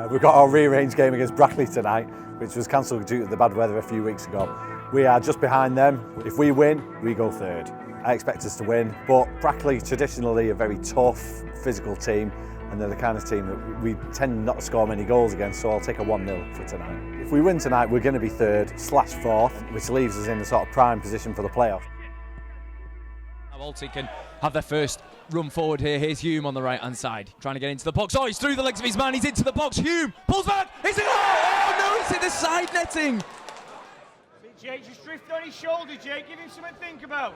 We've got our rearranged game against Brackley tonight, which was cancelled due to the bad weather a few weeks ago. We are just behind them. If we win, we go third. I expect us to win, but Brackley traditionally a very tough, physical team, and they're the kind of team that we tend not to score many goals against, so I'll take a 1-0 for tonight. If we win tonight, we're going to be third/fourth, which leaves us in a sort of prime position for the playoff. Altrincham can have their first run forward here. Here's Hume on the right-hand side, trying to get into the box. Oh, he's through the legs of his man, he's into the box. Hume pulls back, he's in. Oh no, it's in the side netting. Jake, just drift on his shoulder, Jake, give him something to think about.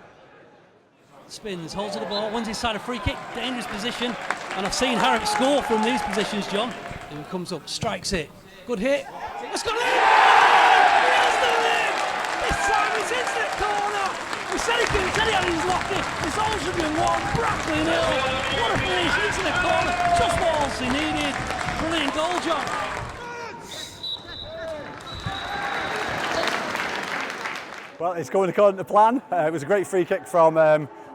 Spins, holds of the ball, wins inside a free kick, dangerous position, and I've seen Harrop score from these positions, John. He comes up, strikes it, good hit, it's got it in! He has done it! This time it's into the corner! We said he had his locket, it's Altrincham 1, Brackley 0. What a finish, into the corner, just what else he needed. Brilliant goal, John. Well, it's going according to plan. It was a great free kick from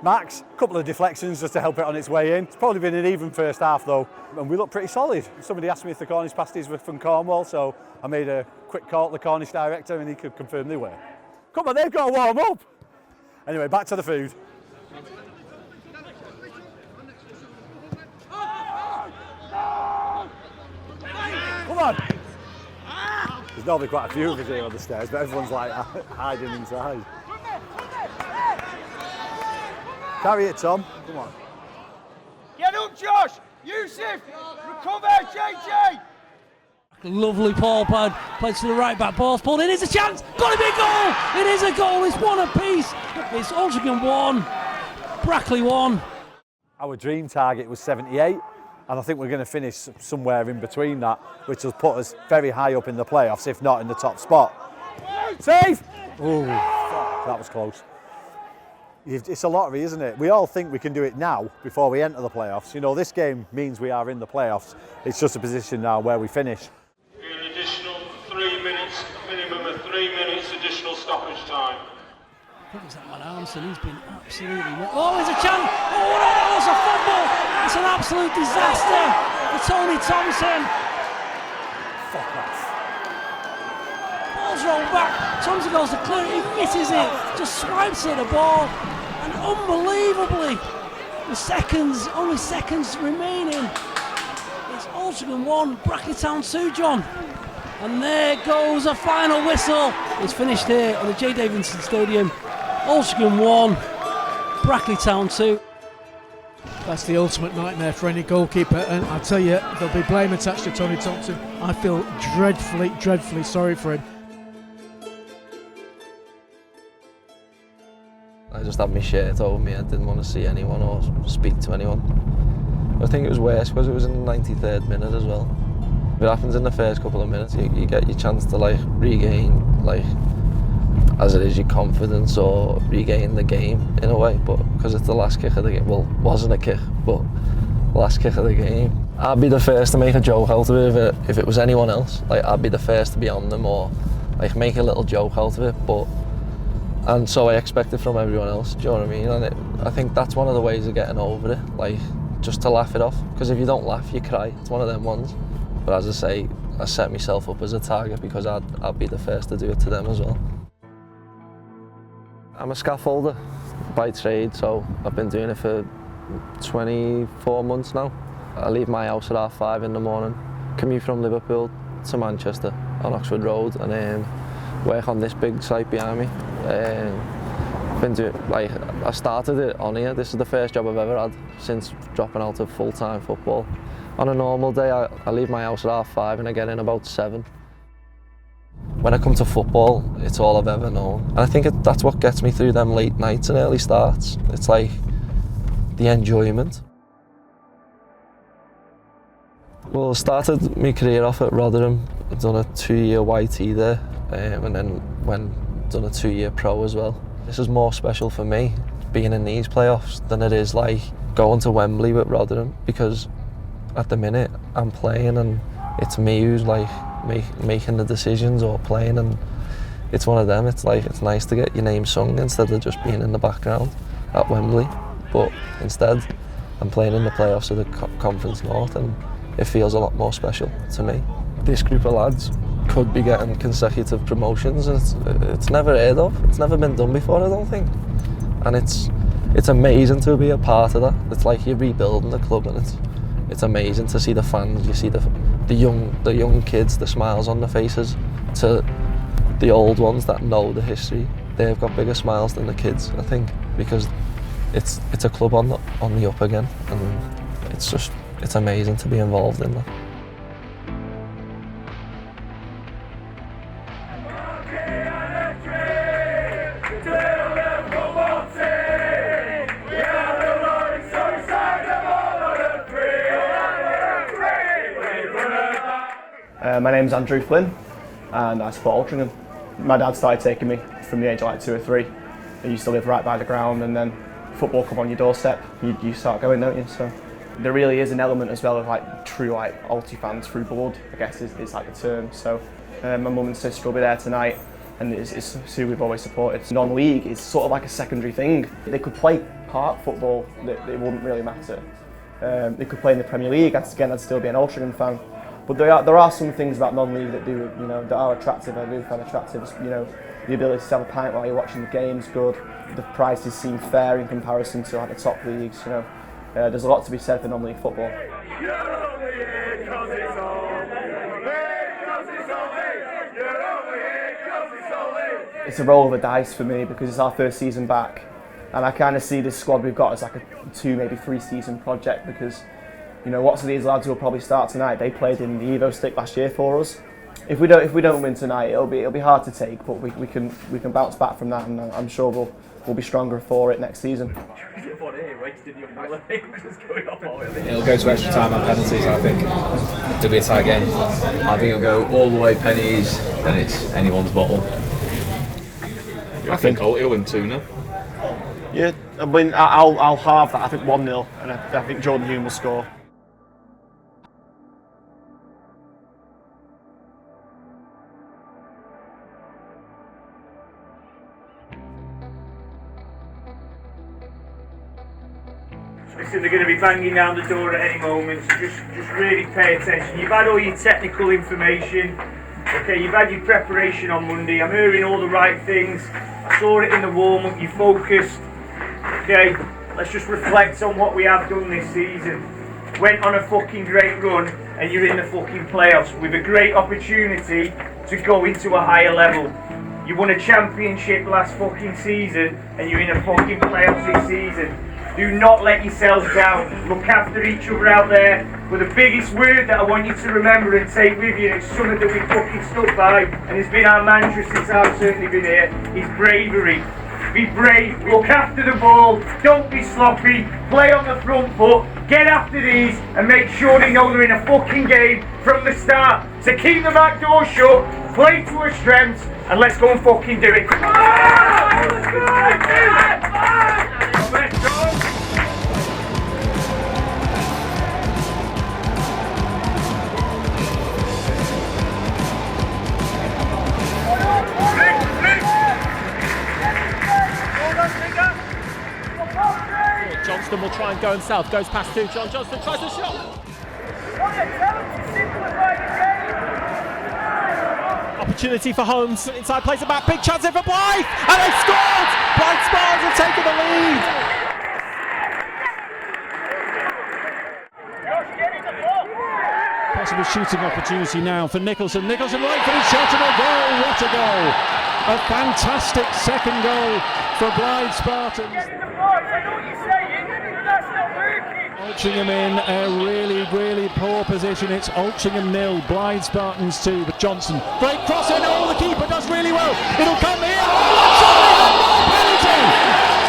Max. A couple of deflections just to help it on its way in. It's probably been an even first half though, and we look pretty solid. Somebody asked me if the Cornish pasties were from Cornwall, so I made a quick call to the Cornish director and he could confirm they were. Come on, they've got to warm up. Anyway, back to the food. Come on. There's normally quite a few of us here on the stairs, but everyone's like hiding inside. Carry it, Tom. Come on. Get up, Josh! Yusuf! Recover, JJ! Lovely ball pad, played to the right back, ball's pulled in, it's a chance! Got to be a goal! It is a goal, it's one apiece. It's Altrincham 1, Brackley 1. Our dream target was 78. And I think we're going to finish somewhere in between that, which will put us very high up in the playoffs, if not in the top spot. Save! Oh, that was close. It's a lottery, isn't it? We all think we can do it now before we enter the playoffs. You know, this game means we are in the playoffs. It's just a position now where we finish. An additional 3 minutes, a minimum of 3 minutes additional stoppage time. I think it's that man Armstrong, he's been absolutely... Oh, there's a chance! Oh, that was a fumble! It's an absolute disaster for Tony Thompson. Fuck off. Ball's rolled back, Thompson goes to clear it, he misses it, just swipes at the ball, and unbelievably, with only seconds remaining, it's Altrincham 1, Brackley Town 2, John. And there goes a final whistle. It's finished here at the J. Davidson Stadium. Altrincham 1, Brackley Town 2. That's the ultimate nightmare for any goalkeeper, and I tell you, there'll be blame attached to Tony Thompson. I feel dreadfully sorry for him. I just had my shirt over me. I didn't want to see anyone or speak to anyone. I think it was worse because it was in the 93rd minute as well. If it happens in the first couple of minutes, you get your chance to regain as it is your confidence or regain the game in a way, but because it's the last kick of the game, well, wasn't a kick, but last kick of the game. I'd be the first to make a joke out of it if it was anyone else. I'd be the first to be on them or make a little joke out of it, and so I expect it from everyone else, do you know what I mean? And I think that's one of the ways of getting over it, just to laugh it off, because if you don't laugh, you cry. It's one of them ones. But as I say, I set myself up as a target because I'd be the first to do it to them as well. I'm a scaffolder by trade, so I've been doing it for 24 months now. I leave my house at 5:30 in the morning, commute from Liverpool to Manchester on Oxford Road, and work on this big site behind me. I started it on here. This is the first job I've ever had since dropping out of full-time football. On a normal day, I leave my house at 5:30 and I get in about 7. When I come to football, it's all I've ever known. And I think that's what gets me through them late nights and early starts. It's the enjoyment. Well, I started my career off at Rotherham. I've done a 2-year YT there, and then done a 2-year pro as well. This is more special for me, being in these playoffs, than it is going to Wembley with Rotherham, because at the minute I'm playing and it's me who's making the decisions or playing, and it's one of them. It's nice to get your name sung instead of just being in the background at Wembley, but instead I'm playing in the playoffs of the Conference North, and it feels a lot more special to me. this group of lads could be getting consecutive promotions, and it's never heard of. It's never been done before, I don't think. And it's amazing to be a part of that. It's like you're rebuilding the club, and it's amazing to see the fans. You see the young kids, the smiles on their faces, to the old ones that know the history. They've got bigger smiles than the kids, I think, because it's a club on the up again, and it's amazing to be involved in that. My name's Andrew Flynn, and I support Altrincham. My dad started taking me from the age of like 2 or 3. I used to live right by the ground, and then football come on your doorstep, you start going, don't you? So there really is an element as well of like true like Alti fans through blood, I guess is like the term. So my mum and sister will be there tonight, and it's who we've always supported. Non-league is sort of like a secondary thing. They could play park football, it wouldn't really matter. They could play in the Premier League, I'd still be an Altrincham fan. But there are some things about non-league that that are attractive. I do find attractive. The ability to have a pint while you're watching the game's good. The prices seem fair in comparison to like the top leagues. There's a lot to be said for non-league football. It's a roll of the dice for me because it's our first season back, and I kind of see this squad we've got as like a 2, maybe 3 season project because. Lots of these lads who will probably start tonight. They played in the Evo stick last year for us. If we don't win tonight, it'll be hard to take, but we can bounce back from that, and I'm sure we'll be stronger for it next season. It'll go to extra time and penalties. I think it'll be a tight game. I think it'll go all the way pennies, and it's anyone's bottle. I think he'll win 2-0. Yeah, I'll halve that. I think 1-0, and I think Jordan Hume will score. Listen, they're going to be banging down the door at any moment, so just really pay attention. You've had all your technical information, okay, you've had your preparation on Monday. I'm hearing all the right things. I saw it in the warm-up, you focused. Okay, let's just reflect on what we have done this season. Went on a fucking great run, and you're in the fucking playoffs with a great opportunity to go into a higher level. You won a championship last fucking season, and you're in a fucking playoffs this season. Do not let yourselves down. Look after each other out there. But the biggest word that I want you to remember and take with you, and it's something that we fucking stood by, and it's been our mantra since I've certainly been here, is bravery. Be brave, look after the ball, don't be sloppy, play on the front foot, get after these, and make sure they know they're in a fucking game from the start. So keep the back door shut, play to our strengths, and let's go and fucking do it. Johnston will try and go himself, goes past 2, John Johnston tries a shot. Opportunity for Holmes, inside plays it back, big chance here for Blythe, and they scored! Blythe Spartans have taken the lead. Possible shooting opportunity now for Nicholson. Nicholson right for his shot and a goal, what a goal! A fantastic second goal for Blythe Spartans. Altrincham in a really poor position. It's Altrincham 0, Blythe Spartans 2, but Johnson. Great cross in, the keeper does really well. It'll come here. Penalty!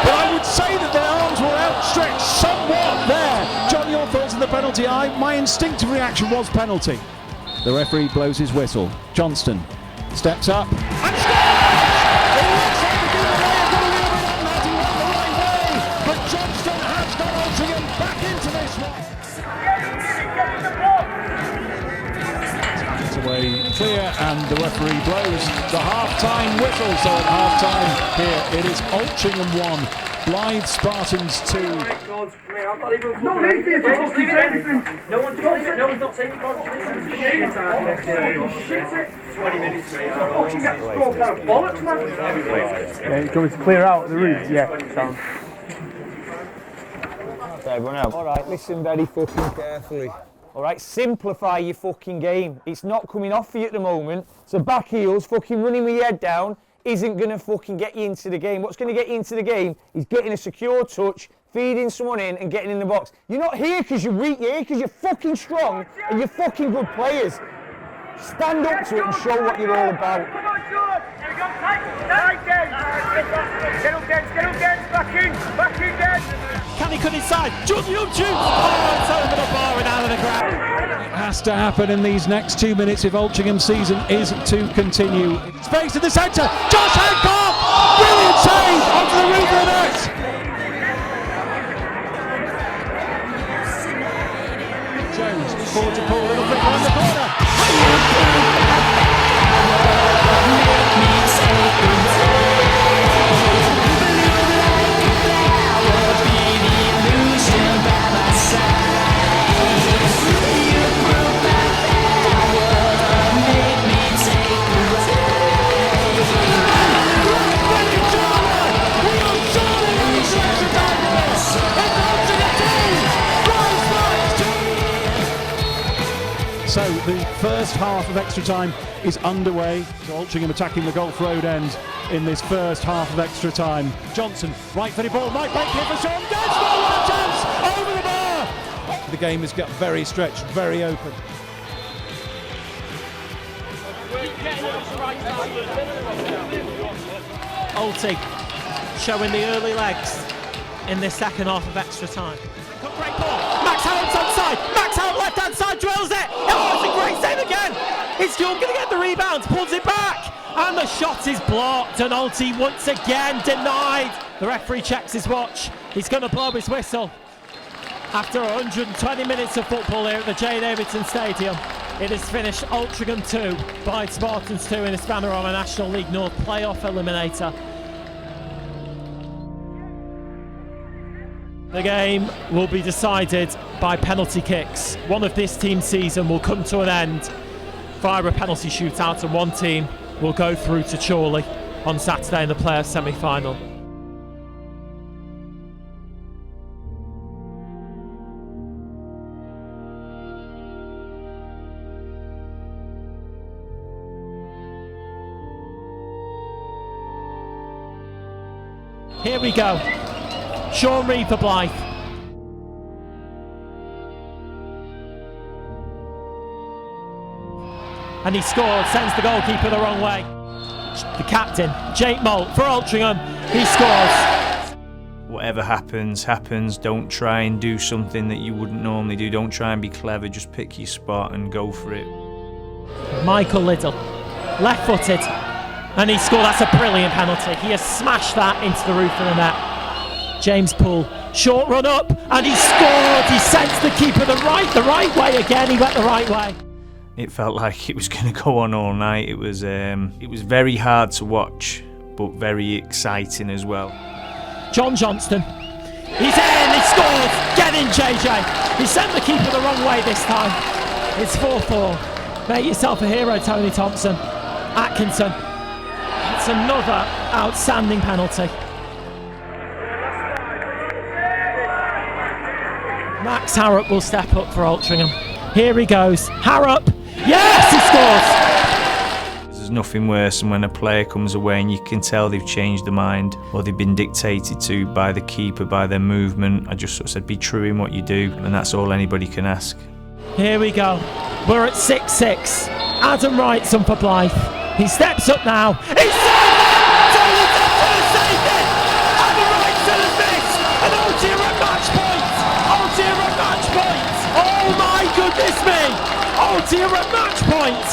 But I would say that their arms were outstretched somewhat there. John, your thoughts on the penalty? My instinctive reaction was penalty. The referee blows his whistle. Johnston steps up and scores! It looks like the giveaway has got a little bit on that. He went the right way, but Johnston has got Altrincham back into this one. Away clear, and the referee blows the half-time whistle. So at half-time here, it is Altrincham 1, Blythe Spartans 2. No one's not saying 20 minutes. Going to clear out the room? Yeah, sound. Everyone else. Alright, listen very fucking carefully. Alright, simplify your fucking game. It's not coming off for you at the moment. So back heels, fucking running with your head down, isn't going to fucking get you into the game. What's going to get you into the game is getting a secure touch, feeding someone in and getting in the box. You're not here because you're weak, you're here because you're fucking strong and you're fucking good players. Stand up to it and show what you're all about. Come on, George! There we go, tight, Get up, back in, Gens! Can he cut inside? Jordan Young shoots! Oh, it's over the bar and out of the ground. It has to happen in these next 2 minutes if Altringham's season is to continue. Space in the centre, Josh Hancock! Brilliant save onto the roof of the net! Jones, forward to Paul, little flick around the corner. So the first half of extra time is underway. So Altrincham attacking the Gulf Road end in this first half of extra time. Johnson, right footed ball, might break here for Sean. That's one chance over the bar. The game has got very stretched, very open. Alti showing the early legs in this second half of extra time. Great ball. Max Harrop's onside. Max Harrop left hand side drills it. Oh, it's a great save again. Is Young going to get the rebound? Pulls it back. And the shot is blocked. And Alti once again denied. The referee checks his watch. He's going to blow his whistle. After 120 minutes of football here at the J. Davidson Stadium, it is finished Altrincham 2, Blythe Spartans 2 in this Panorama National League North playoff eliminator. The game will be decided by penalty kicks. One of this team's season will come to an end via a penalty shootout, and one team will go through to Chorley on Saturday in the playoff semi-final. Here we go. Sean Reid for Blythe. And he scored, sends the goalkeeper the wrong way. The captain, Jake Moult for Altrincham, he scores. Whatever happens, happens. Don't try and do something that you wouldn't normally do. Don't try and be clever, just pick your spot and go for it. Michael Liddell, left-footed, and he scored. That's a brilliant penalty. He has smashed that into the roof of the net. James Poole, short run up, and he scored. He sends the keeper the right way again. He went the right way. It felt like it was going to go on all night. It was very hard to watch, but very exciting as well. John Johnston, he's in, he scores. Get in, JJ. He sent the keeper the wrong way this time. It's 4-4. Make yourself a hero, Tony Thompson. Atkinson. It's another outstanding penalty. Max Harrop will step up for Altrincham. Here he goes. Harrop. Yes, he scores! There's nothing worse than when a player comes away and you can tell they've changed their mind or they've been dictated to by the keeper, by their movement. I just sort of said, be true in what you do, and that's all anybody can ask. Here we go. We're at 6-6. Adam Wrightson for Blythe. He steps up now. He saved it! Tony Thompson has saved it! Adam Wrightson has missed! And Alti are at match point! Alti are at match point! Oh my goodness me! Alti are at match point!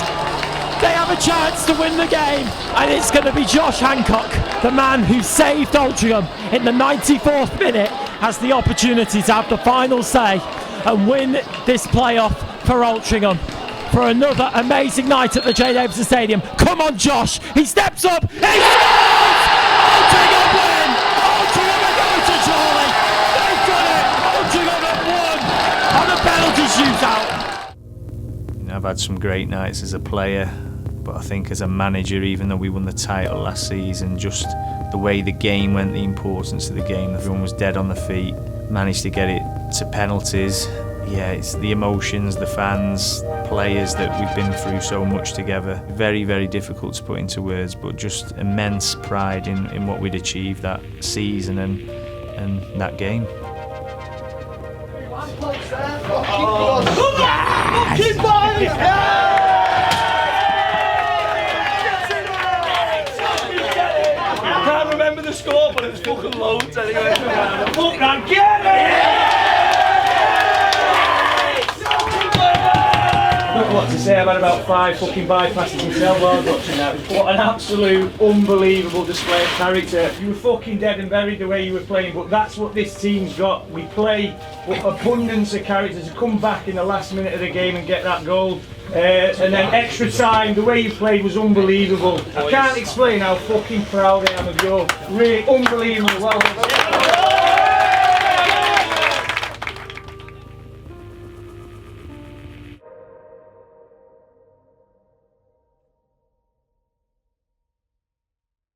They have a chance to win the game, and it's going to be Josh Hancock, the man who saved Altrincham in the 94th minute, has the opportunity to have the final say and win this playoff for Altrincham. for another amazing night at the J. Davidson Stadium. Come on, Josh. He steps up. He scores! Altrincham win! Altrincham are going to Chorley. They've done it! Altrincham have won on a penalty shootout. I've had some great nights as a player, but I think as a manager, even though we won the title last season, just the way the game went, the importance of the game, everyone was dead on the feet, managed to get it to penalties. Yeah, it's the emotions, the fans, players that we've been through so much together. Very, very difficult to put into words, but just immense pride in what we'd achieved that season and that game. I can't remember the score, but it was fucking loads anyway. Fuck that, get it! I don't know what to say. I've had about 5 fucking bypasses myself while I was watching that. What an absolute unbelievable display of character. You were fucking dead and buried the way you were playing, but that's what this team's got. We play with abundance of character to come back in the last minute of the game and get that goal. And then extra time, the way you played was unbelievable. I can't explain how fucking proud I am of you. Really unbelievable. Well done.